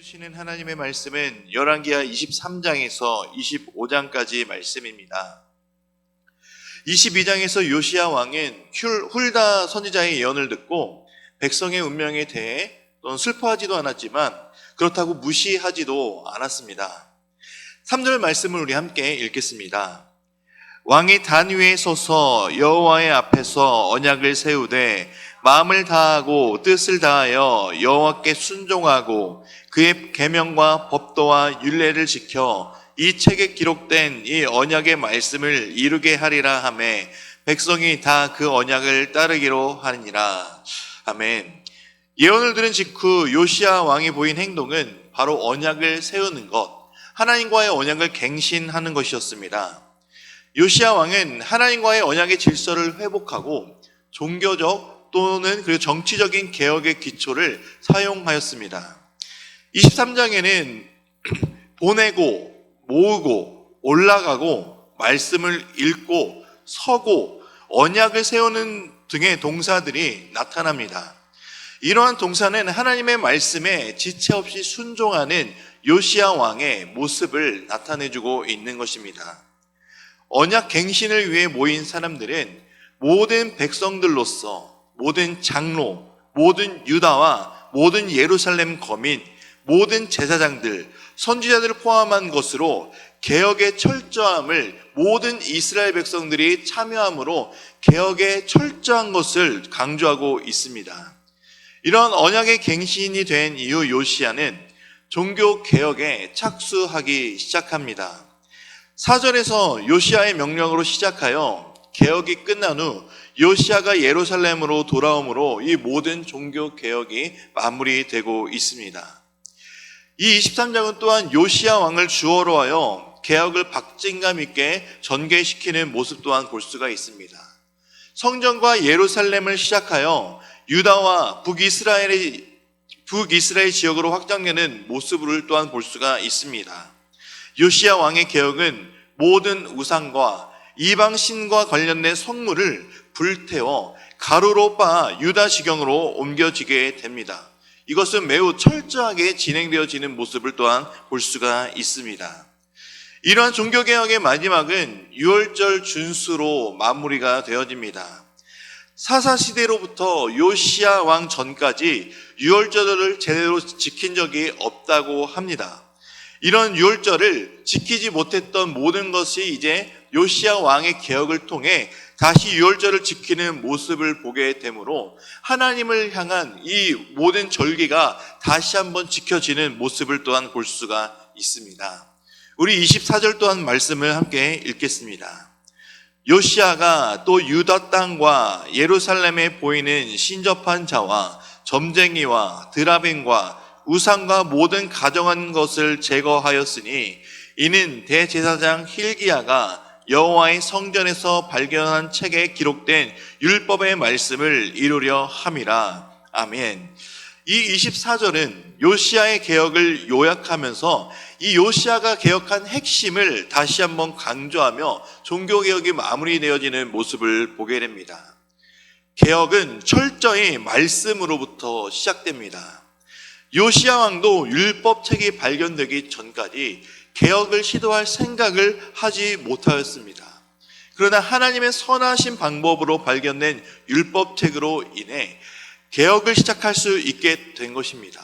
주시는 하나님의 말씀은 열왕기하 23장에서 25장까지 말씀입니다. 22장에서 요시야 왕은 훌다 선지자의 예언을 듣고 백성의 운명에 대해 슬퍼하지도 않았지만 그렇다고 무시하지도 않았습니다. 3절 말씀을 우리 함께 읽겠습니다. 왕이 단 위에 서서 여호와의 앞에서 언약을 세우되 마음을 다하고 뜻을 다하여 여호와께 순종하고 그의 계명과 법도와 율례를 지켜 이 책에 기록된 이 언약의 말씀을 이루게 하리라 하매 백성이 다 그 언약을 따르기로 하니라. 아멘. 예언을 들은 직후 요시야 왕이 보인 행동은 바로 언약을 세우는 것, 하나님과의 언약을 갱신하는 것이었습니다. 요시야 왕은 하나님과의 언약의 질서를 회복하고 종교적 또는 그리고 정치적인 개혁의 기초를 사용하였습니다. 23장에는 보내고 모으고 올라가고 말씀을 읽고 서고 언약을 세우는 등의 동사들이 나타납니다. 이러한 동사는 하나님의 말씀에 지체 없이 순종하는 요시야 왕의 모습을 나타내주고 있는 것입니다. 언약 갱신을 위해 모인 사람들은 모든 백성들로서 모든 장로, 모든 유다와 모든 예루살렘 거민, 모든 제사장들, 선지자들을 포함한 것으로 개혁의 철저함을 모든 이스라엘 백성들이 참여함으로 개혁의 철저한 것을 강조하고 있습니다. 이런 언약의 갱신이 된 이후 요시야는 종교 개혁에 착수하기 시작합니다. 4절에서 요시야의 명령으로 시작하여 개혁이 끝난 후 요시야가 예루살렘으로 돌아오므로 이 모든 종교 개혁이 마무리되고 있습니다. 이 23장은 또한 요시야 왕을 주어로 하여 개혁을 박진감 있게 전개시키는 모습 또한 볼 수가 있습니다. 성전과 예루살렘을 시작하여 유다와 북이스라엘 지역으로 확장되는 모습을 또한 볼 수가 있습니다. 요시야 왕의 개혁은 모든 우상과 이방신과 관련된 성물을 불태워 가루로 빻아 유다 지경으로 옮겨지게 됩니다. 이것은 매우 철저하게 진행되어지는 모습을 또한 볼 수가 있습니다. 이러한 종교개혁의 마지막은 유월절 준수로 마무리가 되어집니다. 사사시대로부터 요시야 왕 전까지 유월절을 제대로 지킨 적이 없다고 합니다. 이런 유월절을 지키지 못했던 모든 것이 이제 요시야 왕의 개혁을 통해 다시 유월절을 지키는 모습을 보게 되므로 하나님을 향한 이 모든 절기가 다시 한번 지켜지는 모습을 또한 볼 수가 있습니다. 우리 24절 또한 말씀을 함께 읽겠습니다. 요시야가 또 유다 땅과 예루살렘에 보이는 신접한 자와 점쟁이와 드라빈과 우상과 모든 가정한 것을 제거하였으니 이는 대제사장 힐기야가 여호와의 성전에서 발견한 책에 기록된 율법의 말씀을 이루려 함이라. 아멘. 이 24절은 요시야의 개혁을 요약하면서 이 요시야가 개혁한 핵심을 다시 한번 강조하며 종교개혁이 마무리되어지는 모습을 보게 됩니다. 개혁은 철저히 말씀으로부터 시작됩니다. 요시야 왕도 율법책이 발견되기 전까지 개혁을 시도할 생각을 하지 못하였습니다. 그러나 하나님의 선하신 방법으로 발견된 율법책으로 인해 개혁을 시작할 수 있게 된 것입니다.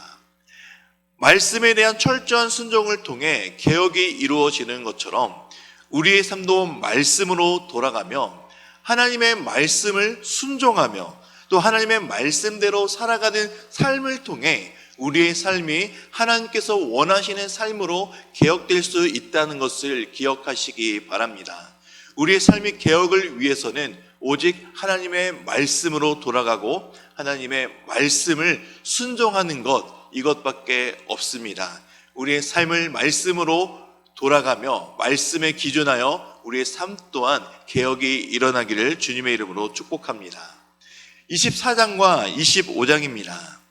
말씀에 대한 철저한 순종을 통해 개혁이 이루어지는 것처럼 우리의 삶도 말씀으로 돌아가며 하나님의 말씀을 순종하며 또 하나님의 말씀대로 살아가는 삶을 통해 우리의 삶이 하나님께서 원하시는 삶으로 개혁될 수 있다는 것을 기억하시기 바랍니다. 우리의 삶이 개혁을 위해서는 오직 하나님의 말씀으로 돌아가고 하나님의 말씀을 순종하는 것, 이것밖에 없습니다. 우리의 삶을 말씀으로 돌아가며 말씀에 기준하여 우리의 삶 또한 개혁이 일어나기를 주님의 이름으로 축복합니다. 24장과 25장입니다.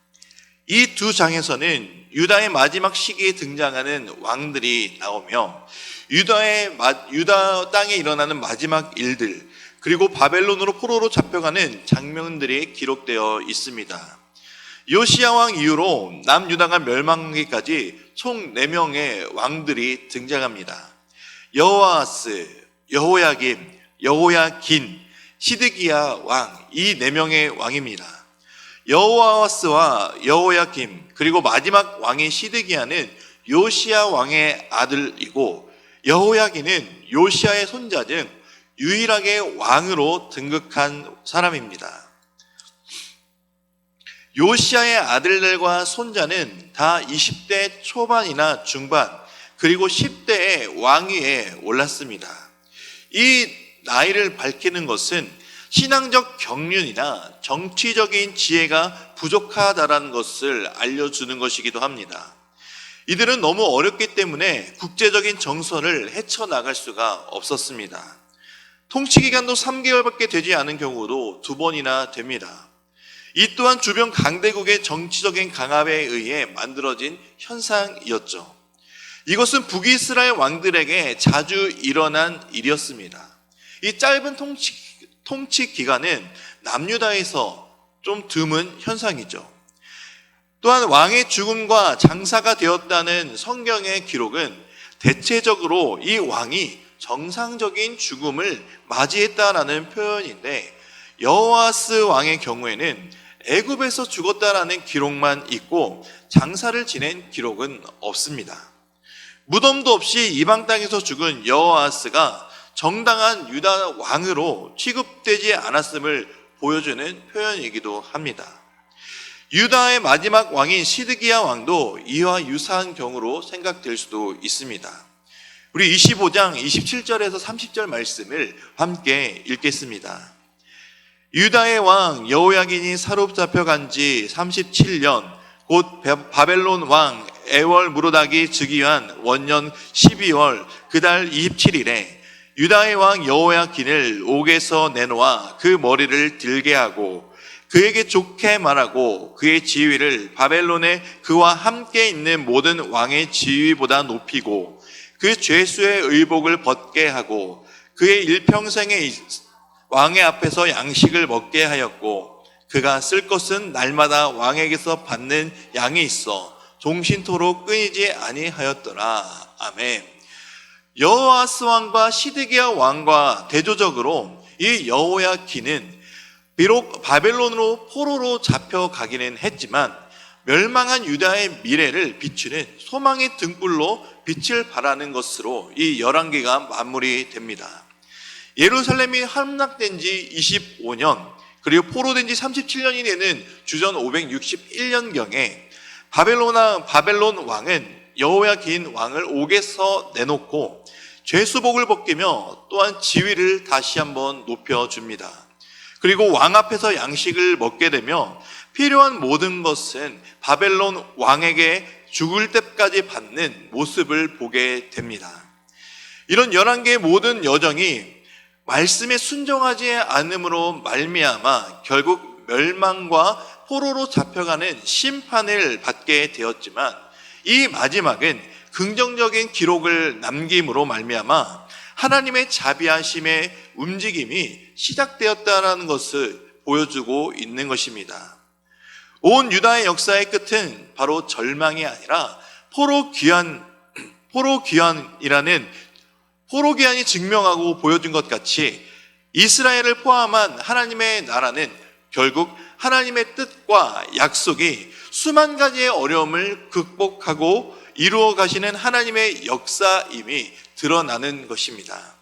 이 두 장에서는 유다의 마지막 시기에 등장하는 왕들이 나오며 유다 땅에 일어나는 마지막 일들, 그리고 바벨론으로 포로로 잡혀가는 장면들이 기록되어 있습니다. 요시야 왕 이후로 남유다가 멸망하기까지 총 4명의 왕들이 등장합니다. 여호아스, 여호야김, 여호야긴, 시드기야 왕, 이 4명의 왕입니다. 여호아스와 여호야김 그리고 마지막 왕인 시드기야는 요시야 왕의 아들이고, 여호야긴은 요시야의 손자 중 유일하게 왕으로 등극한 사람입니다. 요시야의 아들들과 손자는 다 20대 초반이나 중반 그리고 10대의 왕위에 올랐습니다. 이 나이를 밝히는 것은 신앙적 경륜이나 정치적인 지혜가 부족하다라는 것을 알려주는 것이기도 합니다. 이들은 너무 어렸기 때문에 국제적인 정서를 헤쳐나갈 수가 없었습니다. 통치 기간도 3개월밖에 되지 않은 경우도 2번이나 됩니다. 이 또한 주변 강대국의 정치적인 강압에 의해 만들어진 현상이었죠. 이것은 북이스라엘 왕들에게 자주 일어난 일이었습니다. 이 짧은 통치 기간은 남유다에서 좀 드문 현상이죠. 또한 왕의 죽음과 장사가 되었다는 성경의 기록은 대체적으로 이 왕이 정상적인 죽음을 맞이했다라는 표현인데, 여호아스 왕의 경우에는 애굽에서 죽었다라는 기록만 있고 장사를 지낸 기록은 없습니다. 무덤도 없이 이방 땅에서 죽은 여호아스가 정당한 유다 왕으로 취급되지 않았음을 보여주는 표현이기도 합니다. 유다의 마지막 왕인 시드기야 왕도 이와 유사한 경우로 생각될 수도 있습니다. 우리 25장 27절에서 30절 말씀을 함께 읽겠습니다. 유다의 왕 여호야긴이 사로잡혀간 지 37년, 곧 바벨론 왕 에월 무로닥이 즉위한 원년 12월 그달 27일에 유다의 왕 여호야긴을 옥에서 내놓아 그 머리를 들게 하고 그에게 좋게 말하고 그의 지위를 바벨론에 그와 함께 있는 모든 왕의 지위보다 높이고 그 죄수의 의복을 벗게 하고 그의 일평생의 왕의 앞에서 양식을 먹게 하였고, 그가 쓸 것은 날마다 왕에게서 받는 양이 있어 종신토록 끊이지 아니하였더라. 아멘. 여호아스 왕과 시드기야 왕과 대조적으로 이 여호야긴은 비록 바벨론으로 포로로 잡혀가기는 했지만 멸망한 유다의 미래를 비추는 소망의 등불로 빛을 발하는 것으로 이 열왕기가 마무리됩니다. 예루살렘이 함락된 지 25년 그리고 포로된 지 37년이 되는 주전 561년경에 바벨론 왕은 여호야긴 왕을 옥에서 내놓고 죄수복을 벗기며 또한 지위를 다시 한번 높여줍니다. 그리고 왕 앞에서 양식을 먹게 되며 필요한 모든 것은 바벨론 왕에게 죽을 때까지 받는 모습을 보게 됩니다. 이런 11개의 모든 여정이 말씀에 순종하지 않음으로 말미암아 결국 멸망과 포로로 잡혀가는 심판을 받게 되었지만, 이 마지막은 긍정적인 기록을 남김으로 말미암아 하나님의 자비하심의 움직임이 시작되었다는 것을 보여주고 있는 것입니다. 온 유다의 역사의 끝은 바로 절망이 아니라 포로귀환이 증명하고 보여준 것 같이 이스라엘을 포함한 하나님의 나라는 결국 하나님의 뜻과 약속이 수만 가지의 어려움을 극복하고 이루어 가시는 하나님의 역사임이 드러나는 것입니다.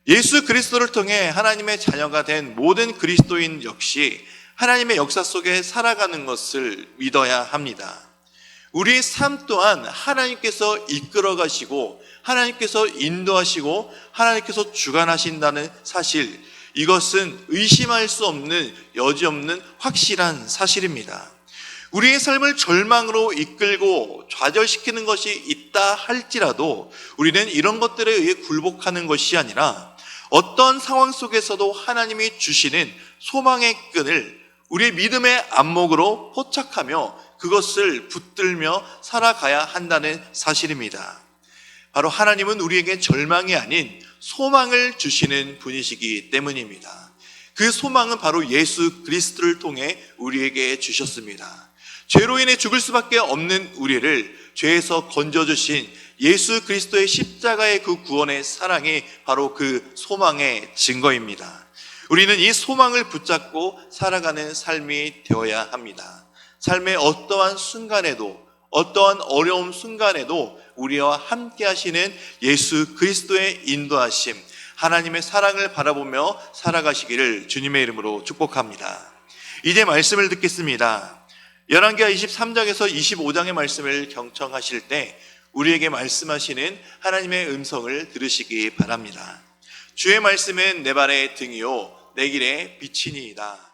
예수 그리스도를 통해 하나님의 자녀가 된 모든 그리스도인 역시 하나님의 역사 속에 살아가는 것을 믿어야 합니다. 우리의 삶 또한 하나님께서 이끌어 가시고 하나님께서 인도하시고 하나님께서 주관하신다는 사실, 이것은 의심할 수 없는 여지없는 확실한 사실입니다. 우리의 삶을 절망으로 이끌고 좌절시키는 것이 있다 할지라도 우리는 이런 것들에 의해 굴복하는 것이 아니라 어떤 상황 속에서도 하나님이 주시는 소망의 끈을 우리의 믿음의 안목으로 포착하며 그것을 붙들며 살아가야 한다는 사실입니다. 바로 하나님은 우리에게 절망이 아닌 소망을 주시는 분이시기 때문입니다. 그 소망은 바로 예수 그리스도를 통해 우리에게 주셨습니다. 죄로 인해 죽을 수밖에 없는 우리를 죄에서 건져주신 예수 그리스도의 십자가의 그 구원의 사랑이 바로 그 소망의 증거입니다. 우리는 이 소망을 붙잡고 살아가는 삶이 되어야 합니다. 삶의 어떠한 순간에도, 어떠한 어려움 순간에도 우리와 함께 하시는 예수 그리스도의 인도하심, 하나님의 사랑을 바라보며 살아가시기를 주님의 이름으로 축복합니다. 이제 말씀을 듣겠습니다. 열왕기하 23장에서 25장의 말씀을 경청하실 때 우리에게 말씀하시는 하나님의 음성을 들으시기 바랍니다. 주의 말씀은 내 발의 등이요 내 길의 빛이니이다.